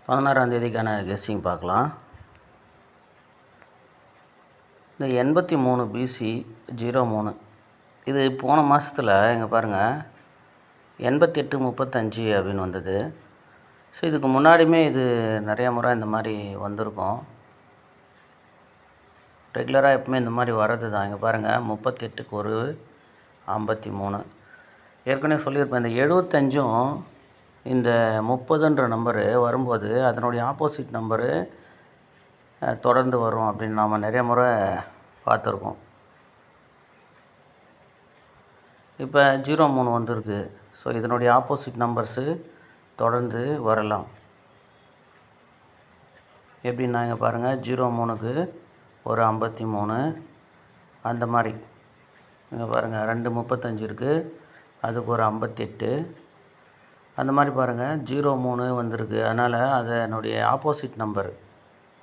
16ஆம் தேதிக்கான guessing பார்க்கலாம். இந்த 83 BC 03 இது போன மாதத்தில் இங்கே பாருங்கள் 8835 அப்படின்னு வந்தது. ஸோ இதுக்கு முன்னாடியுமே இது நிறையா முறை இந்த மாதிரி வந்திருக்கும். ரெகுலராக எப்பவுமே இந்த மாதிரி வர்றது தான். இங்கே பாருங்கள் 38க்கு ஒரு 53. ஏற்கனவே சொல்லியிருப்பேன், இந்த 75ம் இந்த 30ன்ற நம்பரு வரும்போது அதனுடைய ஆப்போசிட் நம்பரு தொடர்ந்து வரும் அப்படின்னு நாம் நிறைய முறை பார்த்துருக்கோம். இப்போ 03 வந்திருக்கு. ஸோ இதனுடைய ஆப்போசிட் நம்பர்ஸு தொடர்ந்து வரலாம். எப்படின்னா இங்கே பாருங்கள் 03க்கு ஒரு 53 அந்த மாதிரி. இங்கே பாருங்கள் 235 இருக்குது, அதுக்கு ஒரு 58 அந்த மாதிரி பாருங்கள். 03 வந்திருக்கு, அதனால் அதனுடைய ஆப்போசிட் நம்பர்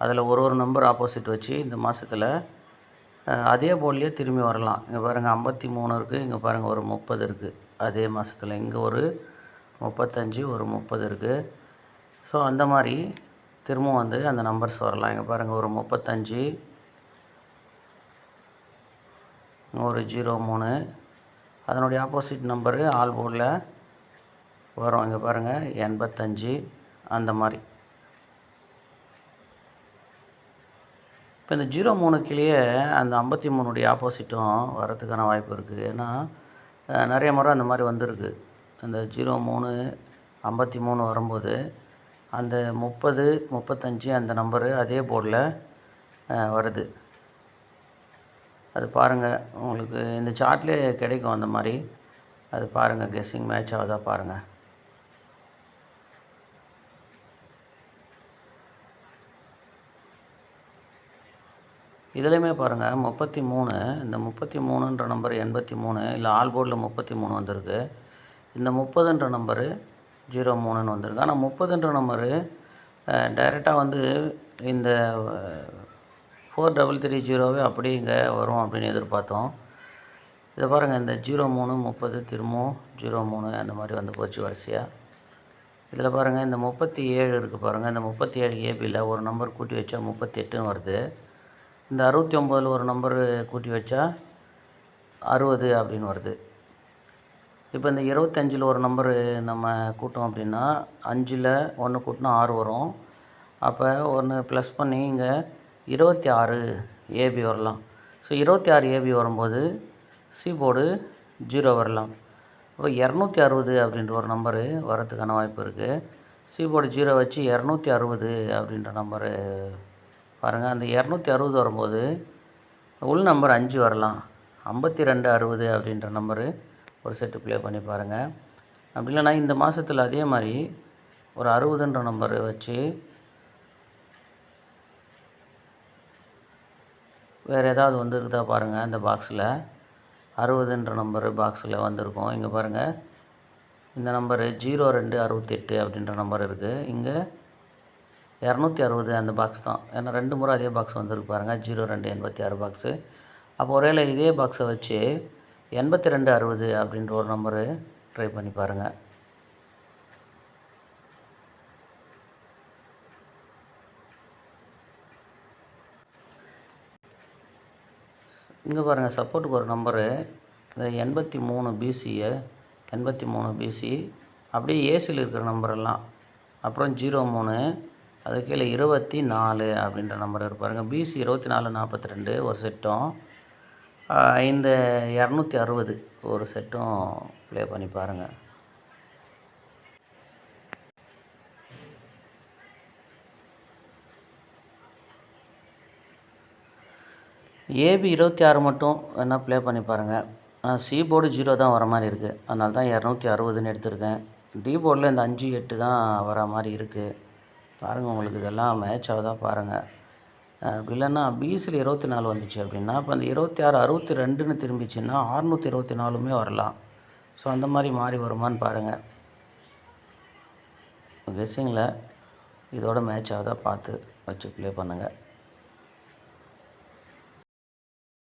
அதில் ஒரு நம்பர் ஆப்போசிட் வச்சு இந்த மாதத்தில் அதே போல்லையே திரும்பி வரலாம். இங்கே பாருங்கள் 53 இருக்குது, இங்கே பாருங்கள் ஒரு 30 இருக்குது அதே மாதத்தில். இங்கே ஒரு 35 ஒரு 30 இருக்குது. ஸோ அந்த மாதிரி திரும்பவும் வந்து அந்த நம்பர்ஸ் வரலாம். இங்கே பாருங்கள் ஒரு 35, ஒரு 03 அதனுடைய ஆப்போசிட் நம்பரு ஆல் போர்டில் வரும். இங்கே பாருங்கள் 85 அந்த மாதிரி. இப்போ இந்த 03க்குள்ளேயே அந்த 53உடைய ஆப்போசிட்டும் வரதுக்கான வாய்ப்பு இருக்குது. ஏன்னா நிறைய முறை அந்த மாதிரி வந்திருக்கு. அந்த 03 53 வரும்போது அந்த 30 35 அந்த நம்பரு அதே போர்டில் வருது. அது பாருங்கள், உங்களுக்கு இந்த சார்ட்லேயே கிடைக்கும் அந்த மாதிரி. அது பாருங்கள், கெஸ்ஸிங் மேட்ச் ஆகுதா பாருங்கள். இதுலேயுமே பாருங்கள் 33, இந்த 33ன்ற நம்பர் 83 இல்லை ஆல் போர்டில் 33 வந்திருக்கு. இந்த 30ன்ற நம்பரு 03ன்னு வந்திருக்கு. ஆனால் 30ன்ற நம்பரு டைரெக்டாக வந்து இந்த 4330 அப்படியே இங்கே வரும் அப்படின்னு எதிர்பார்த்தோம். இதை பாருங்கள், இந்த 03 30 திரும்பவும் 03 அந்த மாதிரி வந்து போச்சு வரிசையாக. இதில் பாருங்கள் இந்த 37 இருக்குது பாருங்கள். இந்த 37 ஏபியில் ஒரு நம்பர் கூட்டி வச்சா 38ன்னு வருது. இந்த 69 ஒரு நம்பரு கூட்டி வச்சா 60 அப்படின்னு வருது. இப்போ இந்த 25 ஒரு நம்பரு நம்ம கூட்டோம் அப்படின்னா 5ல் 1 கூட்டினா 6 வரும். அப்போ 1 ப்ளஸ் பண்ணி இங்கே 26 ஏபி வரலாம். ஸோ 26 ஏபி வரும்போது சி போர்டு 0 வரலாம். அப்போ 260 அப்படின்ற ஒரு நம்பரு வரதுக்கான வாய்ப்பு இருக்குது. சி போர்டு 0 வச்சு 260 அப்படின்ற நம்பரு பாருங்கள். அந்த 260 வரும்போது உள் நம்பர் 5 வரலாம். 5260 அப்படின்ற நம்பரு ஒரு செட்டு ப்ளே பண்ணி பாருங்கள். அப்படி இல்லைனா இந்த மாதத்தில் அதே மாதிரி ஒரு 60ன்ற நம்பரு வச்சு வேறு ஏதாவது வந்துருக்குதா பாருங்கள். அந்த பாக்ஸில் 60ன்ற நம்பரு பாக்ஸில் வந்திருக்கும். இங்கே பாருங்கள், இந்த நம்பரு 0268 அப்படின்ற நம்பர் இருக்குது. இங்கே 260 அந்த பாக்ஸ் தான். ஏன்னா 2 முறை அதே பாக்ஸ் வந்துருக்கு பாருங்கள், 0286 பாக்ஸு. அப்போ ஒருவேளை இதே பாக்ஸை வச்சு 8260 அப்படின்ற ஒரு நம்பரு ட்ரை பண்ணி பாருங்கள். இங்கே பாருங்கள், சப்போர்ட்டுக்கு ஒரு நம்பரு இந்த 83 BCயை 83 BC அப்படியே ஏசியில் இருக்கிற நம்பரெல்லாம், அப்புறம் 03 அது கீழே 24 அப்படின்ற நம்பர் இருப்பாருங்க. BC 2442 ஒரு செட்டும், இந்த 260 ஒரு செட்டும் ப்ளே பண்ணி பாருங்கள். ஏபி 26 மட்டும் வேணால் ப்ளே பண்ணி பாருங்கள். சி போர்டு 0 தான் வர மாதிரி இருக்குது, அதனால தான் 260ன்னு எடுத்திருக்கேன். டி போர்டில் இந்த 5 8 தான் வர மாதிரி இருக்குது. பாருங்கள், உங்களுக்கு இதெல்லாம் மேட்ச் ஆகுதா பாருங்கள். அப்படி இல்லைன்னா பிசியில் 24 வந்துச்சு அப்படின்னா இப்போ அந்த 26 62ன்னு திரும்பிச்சுன்னா 624மே வரலாம். ஸோ அந்த மாதிரி மாறி வருமானு பாருங்கள். கெஸ்ஸிங்கில் இதோட மேட்ச் ஆகுதா பார்த்து வச்சு ப்ளே பண்ணுங்கள்.